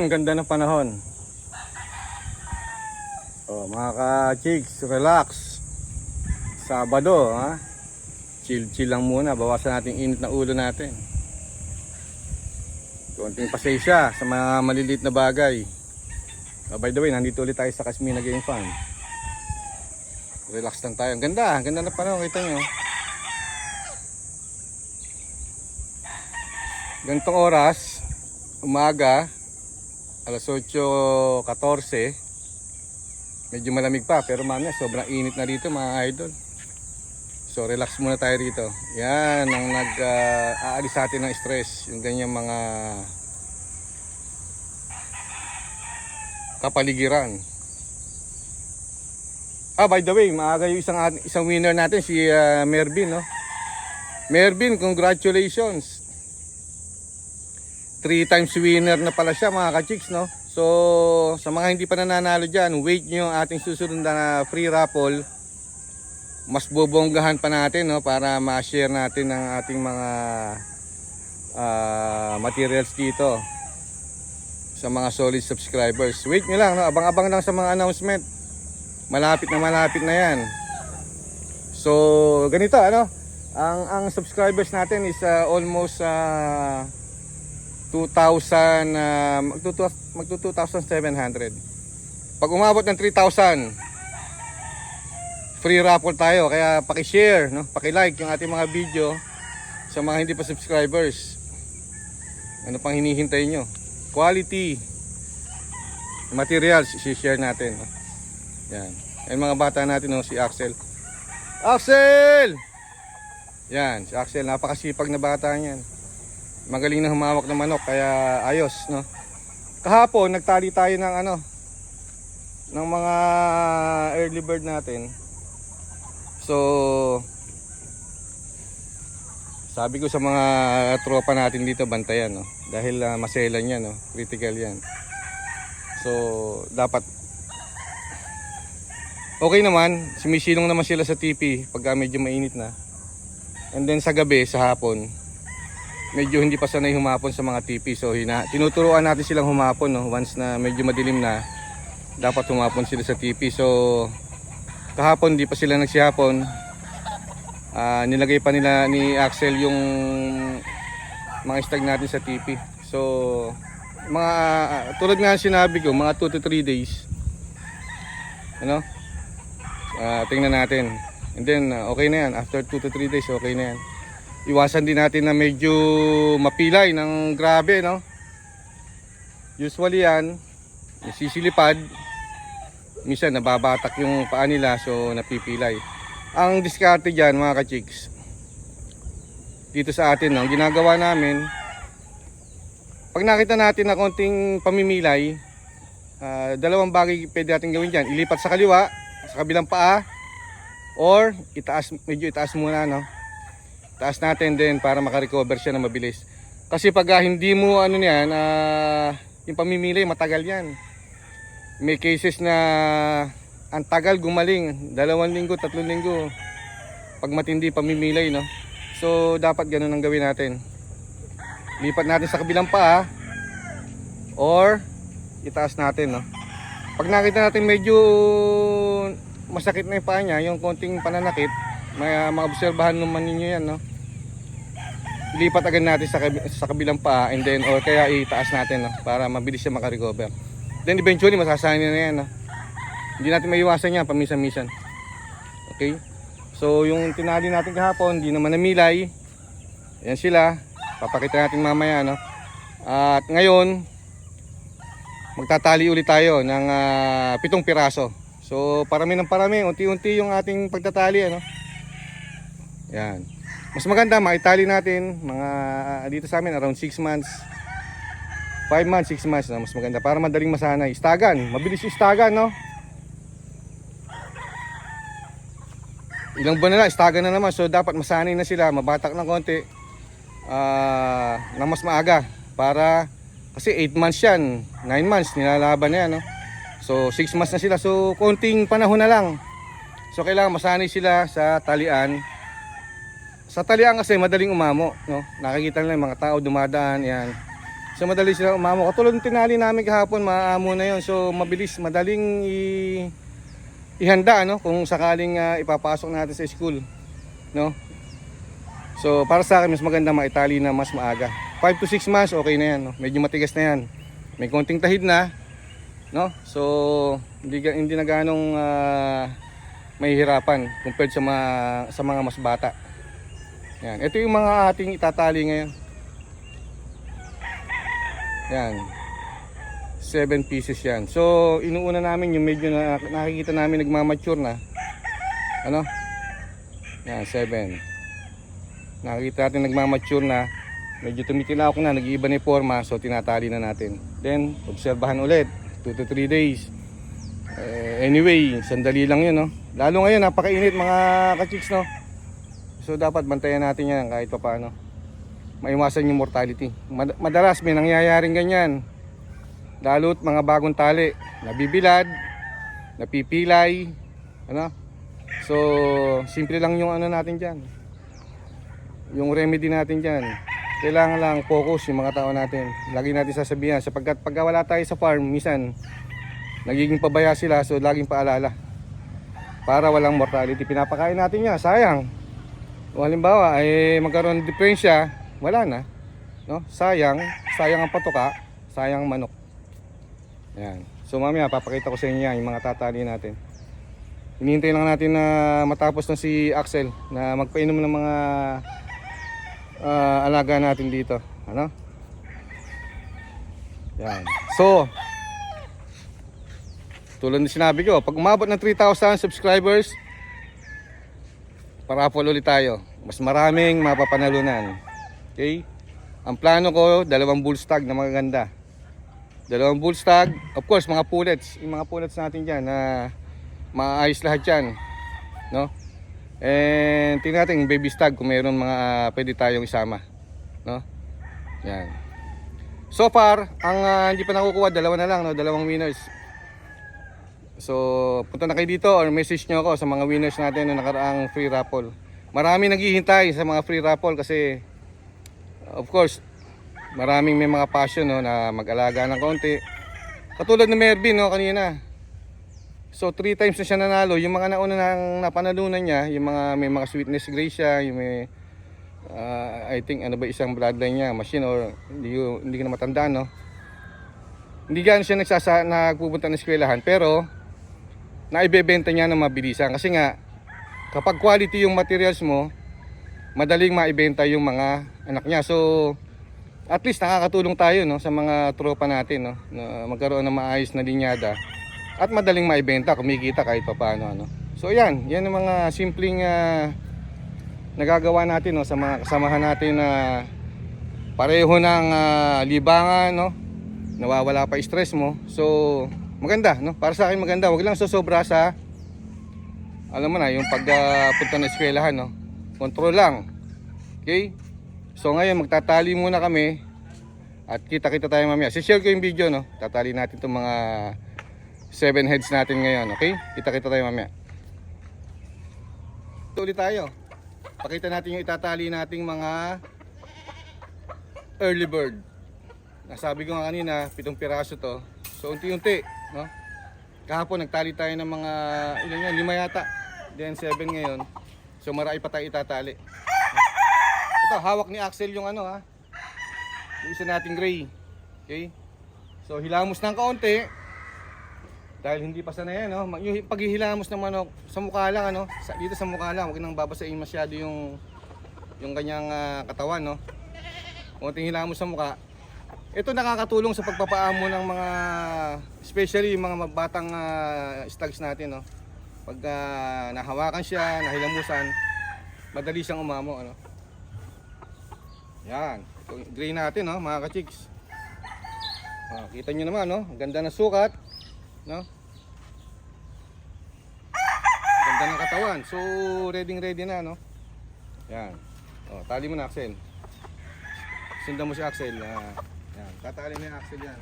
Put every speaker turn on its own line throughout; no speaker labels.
Ayun, ganda ng panahon. Oh, mga ka-chicks, relax. Sabado, ha? Chill lang muna, bawasan natin init na ulo natin. Konting pasensya sa mga maliliit na bagay. By the way, nandito ulit tayo sa Kasmina Game Farm. Relax lang tayo. Ang ganda ng panahon, kita nyo. Ganitong oras, umaga, alas 8:14. Medyo malamig pa, pero mamaya sobrang init na dito mga idol. So relax muna tayo rito. Yan ang nag-aalis sa atin ng stress. Yung ganyang mga kapaligiran. By the way, maaga yung isang winner natin, si Mervin, no? Mervin, congratulations. 3 times winner na pala siya mga ka-chicks, no? So sa mga hindi pa nananalo dyan, wait nyo ang ating susunod na free raffle. Mas bobonggahan pa natin, no, para ma-share natin ang ating mga materials dito sa mga solid subscribers. Wait nyo lang, no? Abang-abang lang sa mga announcement. Malapit na yan. So ganito, ano, ang subscribers natin is almost 2,000, magto 2,700. Pag umabot ng 3,000, free raffle tayo. Kaya paki-share, no? Paki-like yung ating mga video sa mga hindi pa subscribers. Ano pang hinihintay nyo? Quality materials i-share natin, no? Yan. Yan mga bata natin, no? Si Axel. Axel! Yan, si Axel, napakasipag na bata niyan. Magaling na humawak ng manok, kaya ayos, no? Kahapon nagtali tayo ng ng mga early bird natin. So sabi ko sa mga tropa natin dito, bantayan, no? Dahil maselan yan, no? Critical yan. So dapat okay naman, sumisilong naman sila sa TP pag medyo mainit na. And then sa gabi, sa hapon, medyo hindi pa sanay humapon sa mga TP. So tinuturuan natin silang humapon, no? Once na medyo madilim na, dapat humapon sila sa TP. So kahapon di pa sila nagsihapon. Nilagay pa nila ni Axel yung mga stag natin sa TP. So mga tulad nga sinabi ko, mga 2 to 3 days, ano, tingnan natin. And then okay na yan. After 2 to 3 days, okay na yan. Iwasan din natin na medyo mapilay ng grabe, no? Usually yan, nasisilipad, minsan nababatak yung paa nila, so napipilay. Ang diskarte dyan mga ka-chicks, dito sa atin, no, ang ginagawa namin, pag nakita natin na konting pamimilay, dalawang bagay pwede natin gawin dyan. Ilipat sa kaliwa, sa kabilang paa, or itaas, medyo itaas muna, no? Taas natin din para makarecover siya na mabilis. Kasi pag hindi mo yung pamimilay, matagal yan. May cases na ang tagal gumaling, 2 linggo, 3 linggo, pag matindi pamimilay, no? So dapat ganun ang gawin natin. Lipat natin sa kabilang paa, or itaas natin, no? Pag nakita natin medyo masakit na yung paa niya, yung konting pananakit, may maobserbahan naman ninyo yan, no? Lipat agad natin sa kabilang paa, and then or kaya itaas natin, no? Para mabilis siya makarecover. Then eventually masasanay na yan, no? Hindi natin maiwasan yan paminsan-minsan. Okay? So yung tinali natin kahapon, hindi naman namilay. Ayan sila. Papakita natin mamaya, no? At ngayon magtatali ulit tayo ng 7 piraso. So parami ng parami, unti-unti yung ating pagtatali, ano? Yan. Mas maganda maitali natin mga dito sa amin around 6 months. 5 months, 6 months, no? Mas maganda para madaling masanay. Istagan, mabilis yung istagan, no? Ilang buwan na lang, istagan na naman. So dapat masanay na sila, mabatak ng konti na mas maaga. Para, kasi 8 months yan, 9 months, nilalaban na yan, no? So 6 months na sila, so konting panahon na lang. So kailangan masanay sila sa talian. Sa talian kasi madaling umamo, no? Nakikita nila yung mga tao dumadaan, yan. So madali sila umamo. Katulad ng tinali namin kahapon, maamo na yon. So mabilis, madaling ihanda, no, kung sakaling ipapasok natin sa school, no. So para sa akin mas maganda maitali na mas maaga. 5 to 6 months okay na yan, no? Medyo matigas na yan. May konting tahid na, no? So hindi na ganong mahihirapan compared sa mga mas bata. Yan. Ito yung mga ating itatali ngayon. Yan. 7 pieces yan. So inuuna namin yung medyo nakikita namin nagmamature na. Ano? Yan, 7. Nakikita natin nagmamature na. Medyo tumitilawak na, nag-iiba na yung forma. So tinatali na natin. Then obserbahan ulit 2 to 3 days. Anyway, sandali lang yun, no? Lalo ngayon, napakainit mga ka-chicks, no? So dapat bantayan natin yan kahit pa paano. Maiwasan yung mortality. Madalas may nangyayaring ganyan. Lalo't mga bagong tali, nabibilad, napipilay, ano? So, simple lang yung ano natin diyan. Yung remedy natin diyan. Kailangan lang focus yung mga tao natin. Lagi natin sasabihan sapagkat pagka wala tayo sa farm, minsan nagiging pabaya sila, so laging paalala. Para walang mortality, pinapakain natin 'yan, sayang. O halimbawa ay magkaroon ng diferensya, wala na, no? Sayang ang patuka, sayang ang manok. Yan. So mamaya papakita ko sa inyo yan, yung mga tatali natin. Hinihintay lang natin na matapos na si Axel na magpainom ng mga alaga natin dito, ano? Yan. So tulad ng sinabi ko, pag umabot ng 3,000 subscribers, parapol ulit tayo. Mas maraming mapapanalunan. Okay? Ang plano ko, 2 bull stag na magaganda. 2 bull stag, of course, mga pullets. Yung mga pullets natin dyan na maayos lahat yan. No? And tingnan natin yung baby stag kung mayroon mga pwede tayong isama. No? Yan. So far, ang hindi pa nakukuha, 2 na lang, no? 2 winners. So, punta na kayo dito or message nyo ako sa mga winners natin na nakaraang free raffle. Marami naghihintay sa mga free raffle kasi of course, maraming may mga passion, no, na mag-alaga ng konti. Katulad ni Mervin, no, kanina. So 3 times na siya nanalo. Yung mga nauna nang napanalunan niya, yung mga may mga sweetness Gracia, yung may I think ano ba isang bloodline niya, machine or hindi ko na matandaan, no. Hindi gano'n siya nagpupunta ng eskwelahan, pero naibebenta niya ng mabilisan kasi nga kapag quality yung materials mo, madaling maibenta yung mga anak niya. So at least nakakatulong tayo, no, sa mga tropa natin, no, na magkaroon ng maayos na linyada at madaling maibenta, kumikita kahit papaano, ano. So yan ang mga simpleng nagagawa natin, no, sa mga kasamahan natin na pareho ng libangan, no, nawawala pa stress mo. So maganda, no, para sa akin maganda. Wag lang sosobra sa, alam mo na, yung pagpunta ng eskwelahan, no. Control lang. Okay? So ngayon magtatali muna kami at kita-kita tayo mamaya. Si-share ko yung video, no. Tatali natin itong mga 7 heads natin ngayon, okay? Kita-kita tayo mamaya. Tuloy tayo. Pakita natin yung itatali nating mga early bird. Nasabi ko nga kanina, 7 piraso to. So unti-unti, no? Kahapon nagtali tayo ng mga ilan yan, 5 yata. Then 7 ngayon. So marami pa tayo itatali. Ito, hawak ni Axel yung ano, ha. Yung isa nating gray. Okay? So hilamos ng kaunti. Dahil hindi pa sanay yan, no. Yung paghihilamos ng manok sa mukha lang, ano. Dito sa mukha lang, huwag nang babasahin masyado yung kanyang katawan, no. Konting hilamos sa mukha. Ito nakakatulong sa pagpapaamo ng mga, especially yung mga batang stags natin, no. Pag nahawakan siya, nahilamusan, madali siyang umamo, ano. Yan, ito gray natin, no, mga ka-chicks. Kita nyo naman, no, ganda na sukat, no. Ganda ng katawan. So ready na, no. Yan. Tali mo na, Axel. Sundan mo si Axel. Yan, tatali mo yung Axel yan.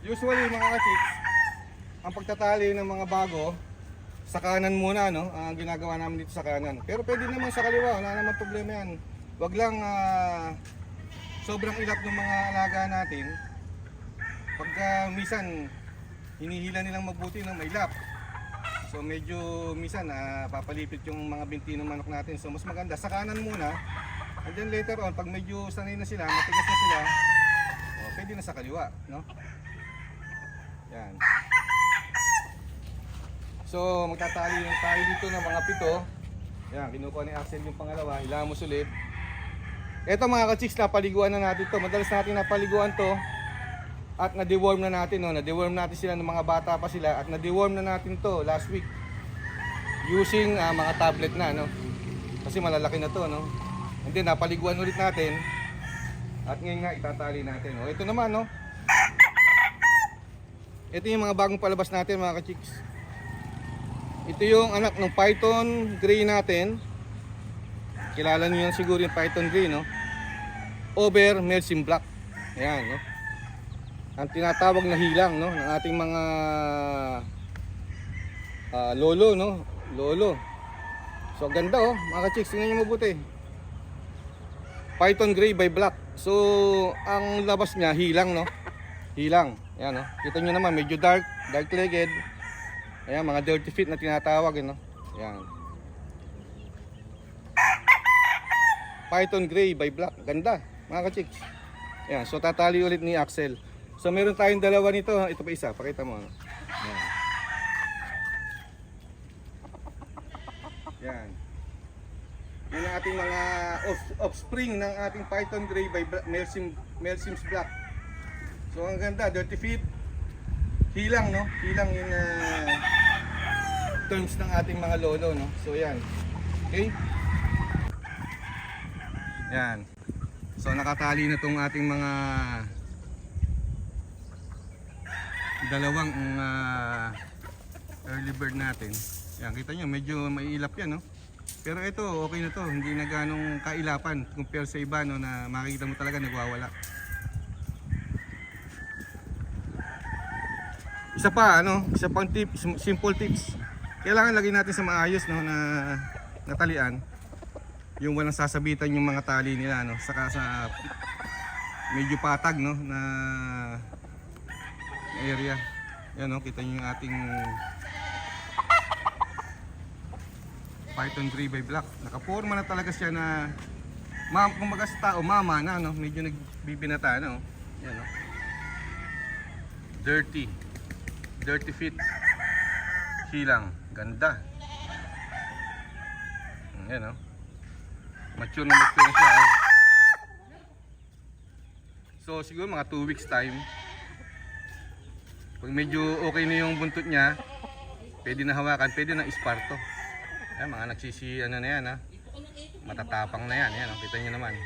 Usually mga ka-chicks, ang pagtatali ng mga bago sa kanan muna, no, ang ginagawa namin dito sa kanan. Pero pwede naman sa kaliwa, wala naman problema yan. Wag lang sobrang ilap ng mga alaga natin, pagka minsan hinihila nilang mabuti ng may lap. So medyo minsan papalipit yung mga binti ng manok natin. So mas maganda sa kanan muna. And then later on, pag medyo sanay na sila, matigas na sila, pwede na sa kaliwa, no? Yan. So magtatali tayo dito ng mga 7. Yan, kinukuha ni Axel yung pangalawa, ilamos ulit. Eto mga ka-chicks, napaliguan na natin to. Madalas natin napaliguan to. At na-deworm na natin, no? Na-deworm natin sila ng mga bata pa sila. At na-deworm na natin to last week. Using mga tablet na, no? Kasi malalaki na to, no? And then napaliguan ulit natin. At ngayon nga itatali natin. O, ito naman, no? Ito yung mga bagong palabas natin, mga ka-chicks. Ito yung anak ng Python Gray natin. Kilala niyo yan siguro yung Python Gray, no? Over Melsim Black. Ayan, no? Ang tinatawag na hilang, no? Ng ating mga lolo, no? Lolo. So ganda, oh, mga ka-chicks, tingnan niyo mabuti. Python Gray by Black. So ang labas niya hilang, no? Hilang. Ayan, no? Kita niyo naman medyo dark legged. Ayan, mga dirty feet na tinatawag, no? Ayan. Python Gray by Black. Ganda, mga ka-chicks. Ayan, so tatali ulit ni Axel. So meron tayong dalawa nito. Ito pa isa, pakita mo. Ayan. Ayan. Yan ang ating mga offspring ng ating Python Gray by Melsim's Black. So ang ganda, dirty feet. Hilang, no? Hilang yung terms ng ating mga lolo, no? So yan. Okay? Yan. So nakatali na tong ating mga dalawang early bird natin. Yan, kita nyo, medyo maiilap yan, no? Pero ito, okay na to. Hindi na ganong kailapan compare sa iba, no? Na makikita mo talaga nagwawala. Isa pang tips, simple tips. Kailangan lagyan natin sa maayos, no, na talian. Yung walang sasabitan yung mga tali nila, no, saka sa medyo patag, no, na area. Yan, no, kita niyo yung ating Python Gray by Black. Nakaporma na talaga siya na kumbaga sa tao, mama na, no, medyo nagbibinata, no. Yan, no. Dirty feet. Hilang. Ganda. Yan, no. Mature na siya, oh. So siguro mga 2 weeks time, pag medyo okay na yung buntot niya, pwede na hawakan, pwede na isparto. Yan, mga nagsisi ano na yan, ha. Matatapang na yan, yan, oh. Kita nyo naman.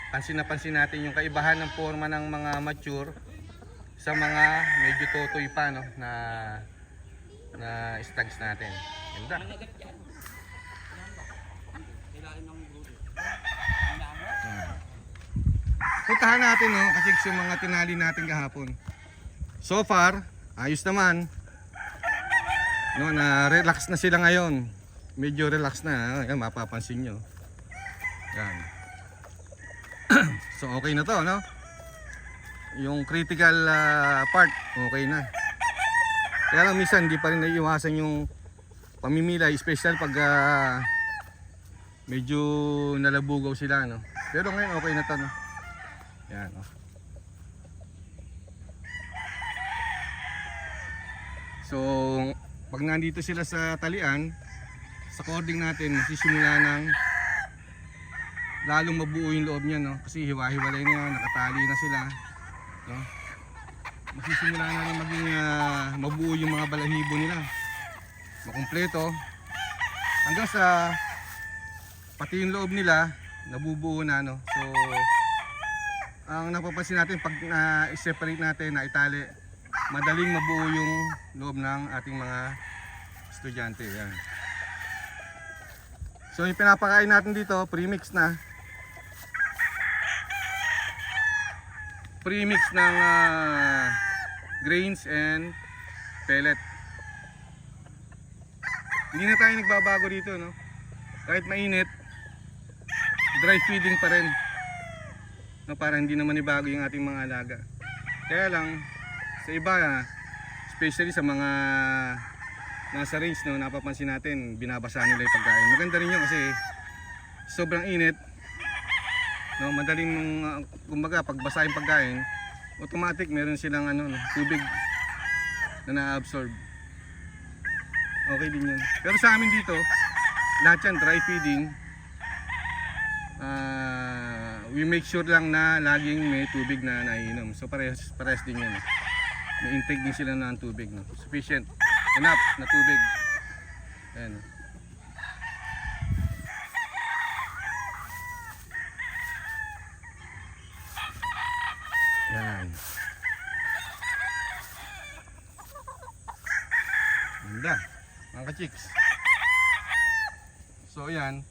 Pansin na pansin natin yung kaibahan ng forma ng mga mature sa mga medyo totoy pa, no, na stags natin. Ganda. Puntahan natin, no, kasi yung mga tinali natin kahapon. So far, ayos naman. No, na relax na sila ngayon. Medyo relax na, ayan, mapapansin nyo. Yan. So okay na to, no? Yung critical part, okay na. Kaya lang minsan hindi pa rin naiiwasan yung pamimilay, special pag medyo nalabugaw sila, no? Pero ngayon okay na to, no? Yan, no? So pag nandito sila sa talian, sa cording natin magsisimula ng lalong mabuo yung loob niya, no? Kasi hiwa-hiwalay na yan, nakatali na sila, no? Magsisimula na rin maging mabuo yung mga balahibo nila, makumpleto, hanggang sa pati yung loob nila nabubuo na, no? So ang napapansin natin pag i-separate natin, na itali, madaling mabuo yung loob ng ating mga estudyante. Yan. So yung pinapakain natin dito, premix na. Premix ng grains and pellet. Hindi na tayo nagbabago dito, no? Kahit mainit, dry feeding pa rin. no, para hindi naman ibago yung ating mga alaga. Kaya lang sa iba, especially sa mga nasa range, no, napapansin natin binabasa nila yung pagkain. Maganda rin yun kasi sobrang init, no, madaling kumbaga pagbasa yung pagkain, automatic meron silang ano, no, tubig na na-absorb. Okay din yan. Pero sa amin dito, lahat yan dry feeding. We make sure lang na laging may tubig na naiinom. So parehas din yan. May intake din sila ng tubig, no? Sufficient, enough na tubig. Ayan. Ayan. Ganda, mga ka-chicks. So ayan,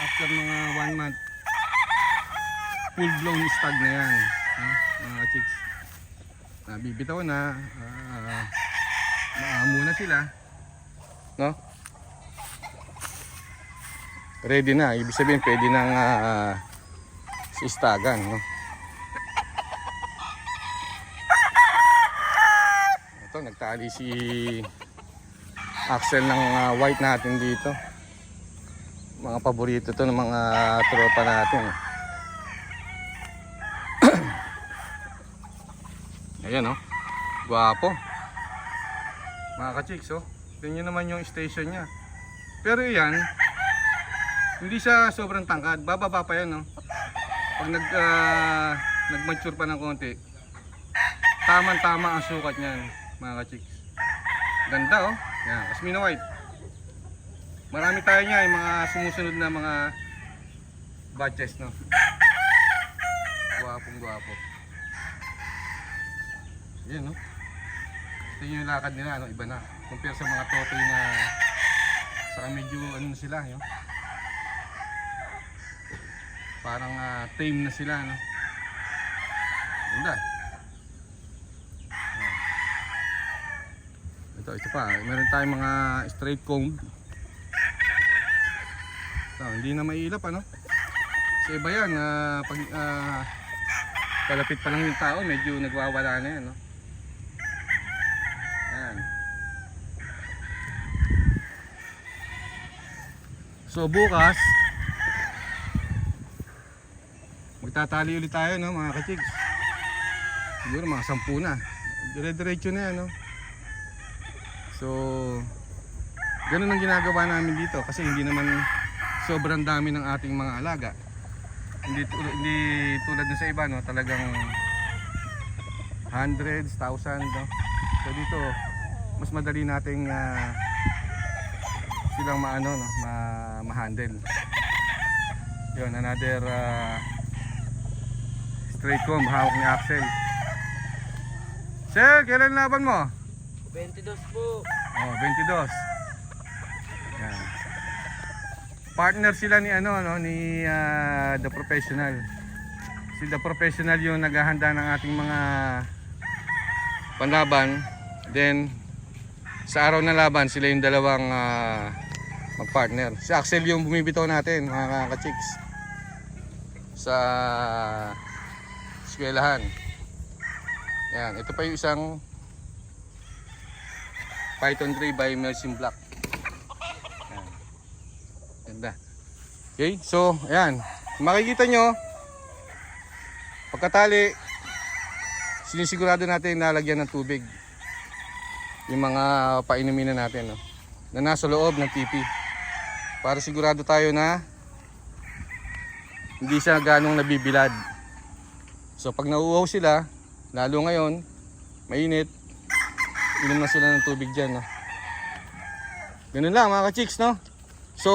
after mga 1 month, full blown stag na yan, mga ka-chicks. Bibitaw na, maamo na sila, no? Ready na, ibig sabihin pwede nang istagan, no? Ito, nagtali si Axel ng white natin dito. Mga paborito to ng mga tropa natin. Ayan, oh, gwapo mga ka-chicks, oh. Tingnan naman yung station nya. Pero yan, hindi siya sobrang tangkad, bababa pa yan, oh. Pag nag-mature pa ng konti, tama-tama ang sukat niyan, mga ka-chicks. Ganda, oh. Yan, Casmino White. Marami tayo niya, yung mga sumusunod na mga batches, no. Gwapong gwapo. Yan, no. Tingnan yung lakad nila, no, iba na. Compare sa mga totoy na saka medyo ano na sila, yun. Parang tame na sila, no. Ganda. Ito pa, meron tayong mga straight comb. So, hindi na mailap, ano. Sa iba yan, pag palapit pa lang yung tao, medyo nagwawala na yan, no. Ayan. So bukas magtatali ulit tayo, no, mga ka-chicks. Siguro mga 10 na. Dire-diretso na yan, no. So ganun ang ginagawa namin dito kasi hindi naman sobrang dami ng ating mga alaga. Hindi tulad ng sa iba, no, talagang hundreds, thousands, no. So dito mas madali nating silang maano, no, ma-handle. Yun, another straight comb hawak ni Axel. Sir, kailan laban mo?
22 po.
Oh, 22. Yan. Partner sila ni ano, no, ni The Professional. Si The Professional yung naghahanda ng ating mga panlaban. Then sa araw ng laban sila yung dalawang magpartner. Si Axel yung bumibitaw natin, mga ka-chicks, sa eskwelahan. Yan, ito pa yung isang Python Gray by Melsim Black. Yan. Ganda. Okay, so ayan, makikita nyo pagkatali, sinisigurado natin nalagyan ng tubig yung mga painumin na natin, no, na nasa loob ng tipi, para sigurado tayo na hindi siya ganong nabibilad. So pag nauuhaw sila, lalo ngayon mainit, inom na sila ng tubig dyan, no? Ganun lang, mga ka-chicks, no? So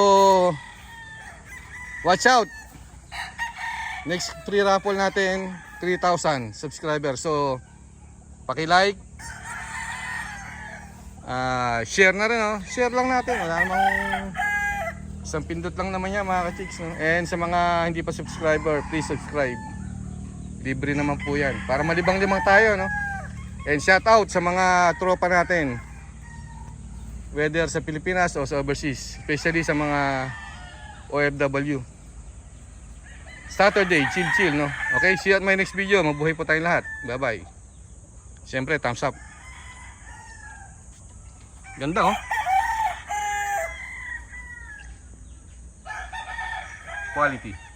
watch out, next free raffle natin 3,000 subscribers. So paki-like, share na rin, no? Share lang natin, wala namang isang pindot lang naman yan, mga ka-chicks, no? And sa mga hindi pa subscriber, please subscribe, libre naman po yan para malibang-libang tayo, no? And shout out sa mga tropa natin, whether sa Pilipinas o sa overseas, especially sa mga OFW. Saturday, chill no. Okay, see you at my next video. Mabuhay po tayong lahat. Bye-bye. Siyempre, thumbs up. Ganda oh. Quality.